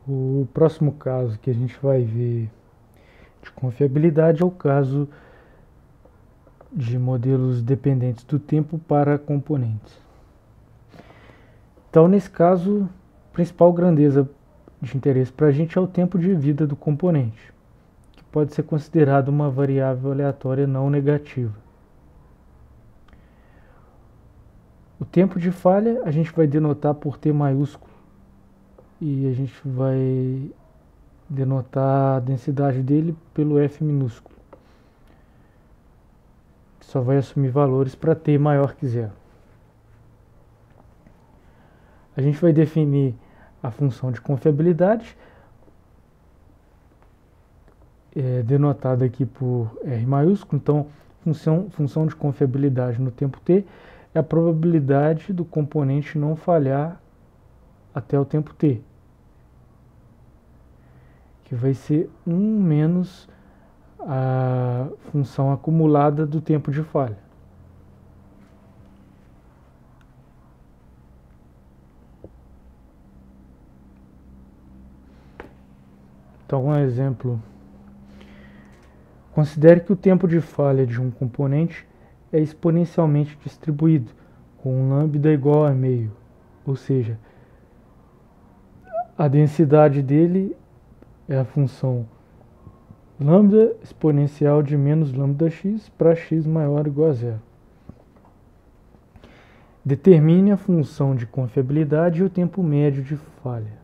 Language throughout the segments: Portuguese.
O próximo caso que a gente vai ver de confiabilidade é o caso de modelos dependentes do tempo para componentes. Então, nesse caso, a principal grandeza de interesse para a gente é o tempo de vida do componente, que pode ser considerado uma variável aleatória não negativa. O tempo de falha a gente vai denotar por T maiúsculo e a gente vai denotar a densidade dele pelo F minúsculo. Só vai assumir valores para T maior que zero. A gente vai definir a função de confiabilidade, denotada aqui por R maiúsculo. Então, função de confiabilidade no tempo T é a probabilidade do componente não falhar até o tempo T, que vai ser 1 menos a função acumulada do tempo de falha. Então, um exemplo. Considere que o tempo de falha de um componente é exponencialmente distribuído, com um lambda igual a meio, ou seja, a densidade dele é a função lambda exponencial de menos lambda x para x maior ou igual a zero. Determine a função de confiabilidade e o tempo médio de falha.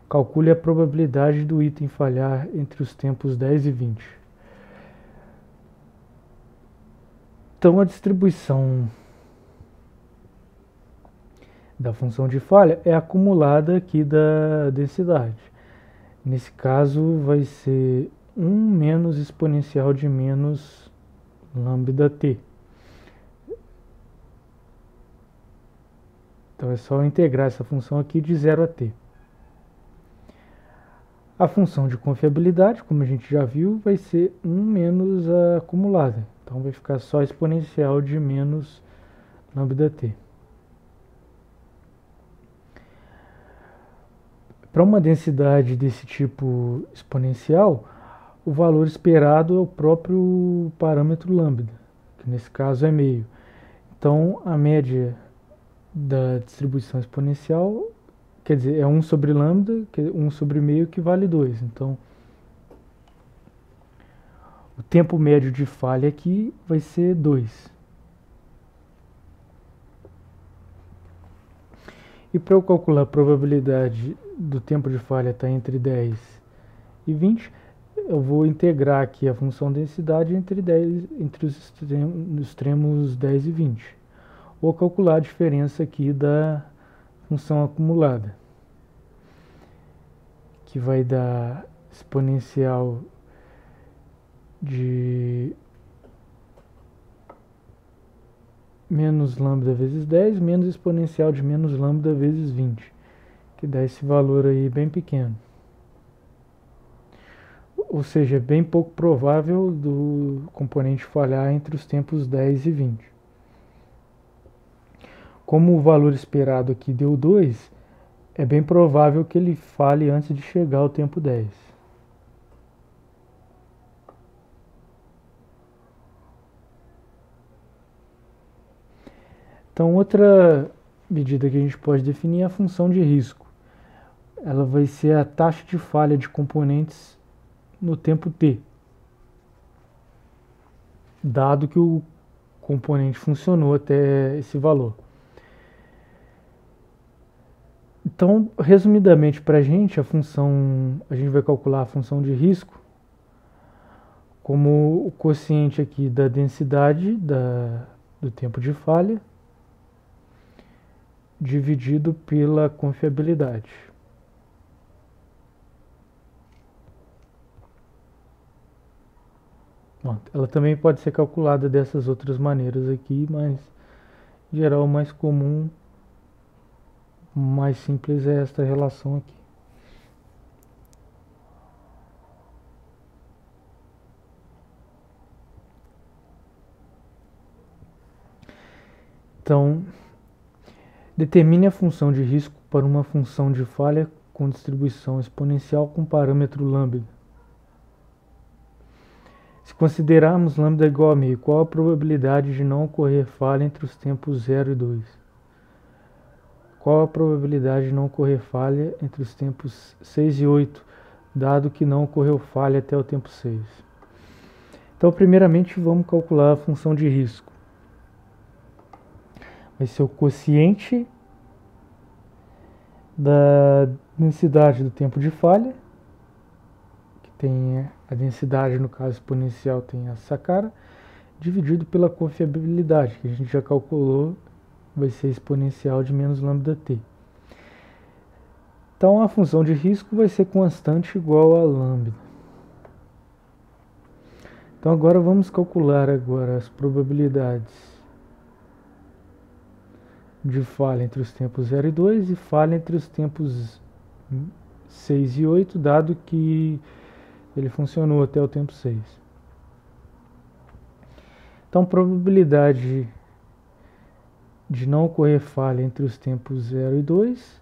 Calcule a probabilidade do item falhar entre os tempos 10 e 20. Então, a distribuição da função de falha é acumulada aqui da densidade. Nesse caso, vai ser 1 menos exponencial de menos lambda t. Então, é só integrar essa função aqui de 0 a t. A função de confiabilidade, como a gente já viu, vai ser 1 menos a acumulada. Então vai ficar só exponencial de menos lambda t. Para uma densidade desse tipo exponencial, o valor esperado é o próprio parâmetro lambda, que nesse caso é meio. Então a média da distribuição exponencial, quer dizer, é 1 sobre lambda, que é 1 sobre meio, que vale 2. Então, o tempo médio de falha aqui vai ser 2. E para eu calcular a probabilidade do tempo de falha estar entre 10 e 20, eu vou integrar aqui a função densidade entre os extremos 10 e 20. Ou calcular a diferença aqui da função acumulada, que vai dar exponencial de menos lambda vezes 10 menos exponencial de menos lambda vezes 20, que dá esse valor aí bem pequeno. Ou seja, é bem pouco provável do componente falhar entre os tempos 10 e 20. Como o valor esperado aqui deu 2, é bem provável que ele falhe antes de chegar ao tempo 10. Então, outra medida que a gente pode definir é a função de risco. Ela vai ser a taxa de falha de componentes no tempo t, dado que o componente funcionou até esse valor. Então, resumidamente para a gente vai calcular a função de risco como o quociente aqui da densidade do tempo de falha dividido pela confiabilidade. Bom, ela também pode ser calculada dessas outras maneiras aqui, mas em geral o mais comum, o mais simples é esta relação aqui. Então, determine a função de risco para uma função de falha com distribuição exponencial com parâmetro lambda. Se considerarmos lambda igual a meio, qual a probabilidade de não ocorrer falha entre os tempos 0 e 2? Qual a probabilidade de não ocorrer falha entre os tempos 6 e 8, dado que não ocorreu falha até o tempo 6? Então, primeiramente, vamos calcular a função de risco. Vai ser o quociente da densidade do tempo de falha, que tem a densidade, no caso exponencial, tem essa cara, dividido pela confiabilidade, que a gente já calculou, vai ser exponencial de menos lambda t. Então a função de risco vai ser constante igual a lambda. Então agora vamos calcular as probabilidades de falha entre os tempos 0 e 2 e falha entre os tempos 6 e 8, dado que ele funcionou até o tempo 6. Então, probabilidade de não ocorrer falha entre os tempos 0 e 2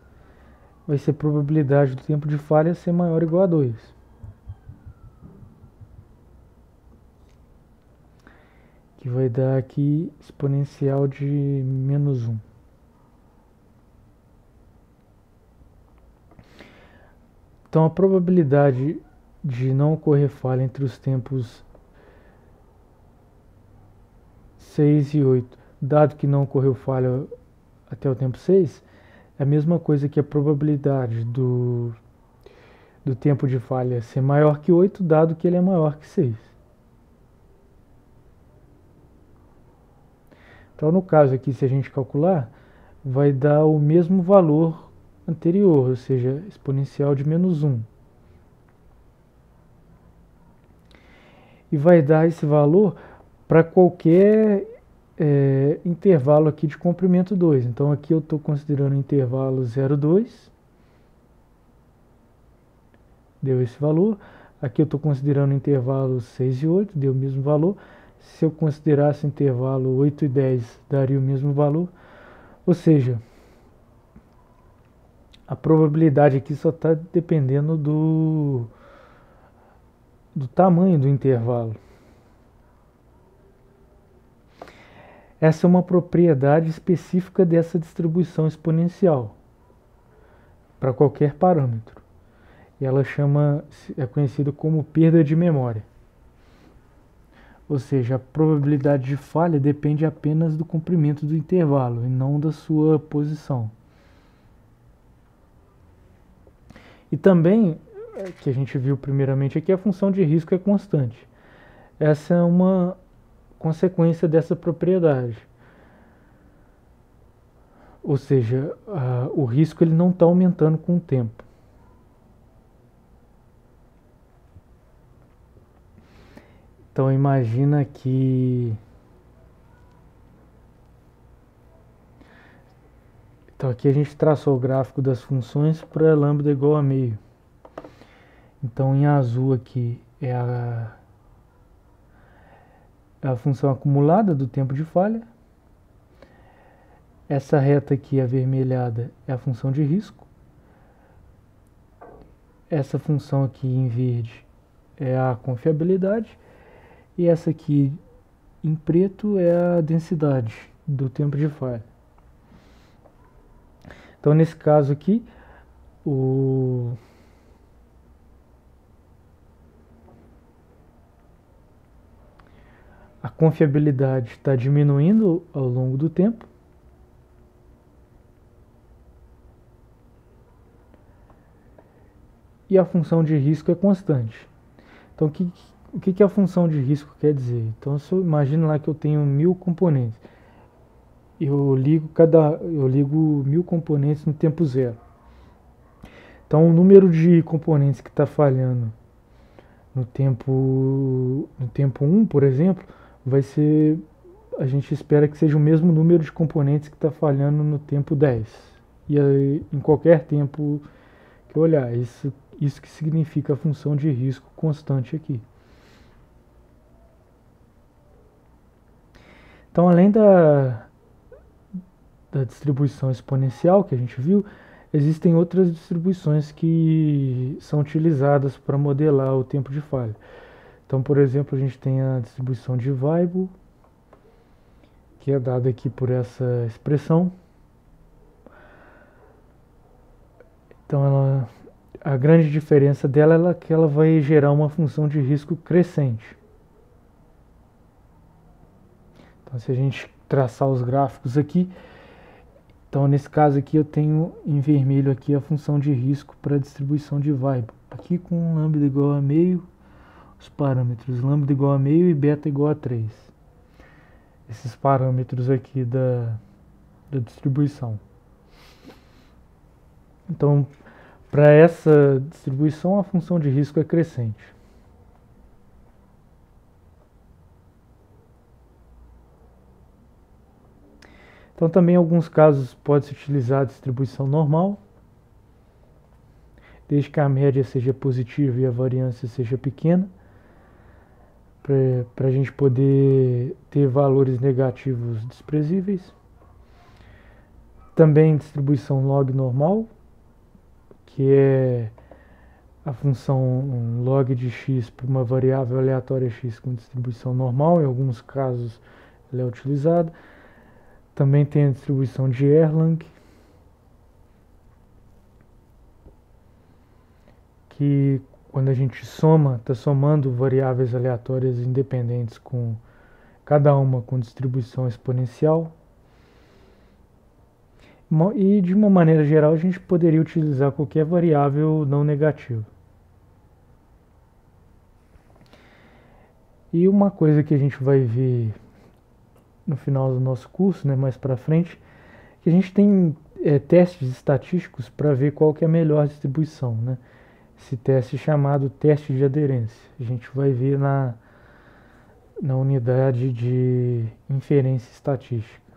vai ser probabilidade do tempo de falha ser maior ou igual a 2. Que vai dar aqui exponencial de menos 1. Então, a probabilidade de não ocorrer falha entre os tempos 6 e 8, dado que não ocorreu falha até o tempo 6, é a mesma coisa que a probabilidade do tempo de falha ser maior que 8, dado que ele é maior que 6. Então, no caso aqui, se a gente calcular, vai dar o mesmo valor anterior, ou seja, exponencial de menos 1. E vai dar esse valor para qualquer intervalo aqui de comprimento 2. Então aqui eu estou considerando o intervalo 0,2, deu esse valor. Aqui eu estou considerando o intervalo 6 e 8, deu o mesmo valor. Se eu considerasse o intervalo 8 e 10, daria o mesmo valor. Ou seja, a probabilidade aqui só está dependendo do tamanho do intervalo. Essa é uma propriedade específica dessa distribuição exponencial para qualquer parâmetro. E ela é conhecida como perda de memória. Ou seja, a probabilidade de falha depende apenas do comprimento do intervalo e não da sua posição. E também, que a gente viu primeiramente aqui, a função de risco é constante. Essa é uma consequência dessa propriedade. Ou seja, o risco ele não está aumentando com o tempo. Então imagina que... Então aqui a gente traçou o gráfico das funções para lambda igual a meio. Então em azul aqui é a função acumulada do tempo de falha. Essa reta aqui avermelhada é a função de risco. Essa função aqui em verde é a confiabilidade. E essa aqui em preto é a densidade do tempo de falha. Então nesse caso aqui, a confiabilidade está diminuindo ao longo do tempo. E a função de risco é constante. Então o que a função de risco quer dizer? Então se eu imagino lá que eu tenho 1000 componentes. Eu ligo 1000 componentes no tempo 0. Então o número de componentes que está falhando no tempo 1, por exemplo, vai ser, a gente espera que seja o mesmo número de componentes que está falhando no tempo 10. E aí, em qualquer tempo que eu olhar, isso que significa a função de risco constante aqui. Então, além da distribuição exponencial que a gente viu, Existem outras distribuições que são utilizadas para modelar o tempo de falha. Então, por exemplo, a gente tem a distribuição de Weibull, que é dada aqui por essa expressão. Então, a grande diferença dela é que ela vai gerar uma função de risco crescente. Então, se a gente traçar os gráficos aqui, então nesse caso aqui eu tenho em vermelho aqui a função de risco para a distribuição de Weibull. Aqui com lambda igual a meio, os parâmetros lambda igual a meio e beta igual a 3. Esses parâmetros aqui da distribuição. Então, para essa distribuição, a função de risco é crescente. Então, também em alguns casos pode-se utilizar a distribuição normal, desde que a média seja positiva e a variância seja pequena, para a gente poder ter valores negativos desprezíveis. Também distribuição log normal, que é a função log de x para uma variável aleatória x com distribuição normal, em alguns casos ela é utilizada. Também tem a distribuição de Erlang, que quando a gente está somando variáveis aleatórias independentes com cada uma com distribuição exponencial. E de uma maneira geral a gente poderia utilizar qualquer variável não negativa. E uma coisa que a gente vai ver no final do nosso curso, né, mais para frente, que a gente tem testes estatísticos para ver qual que é a melhor distribuição, né? Esse teste chamado teste de aderência. A gente vai ver na unidade de inferência estatística.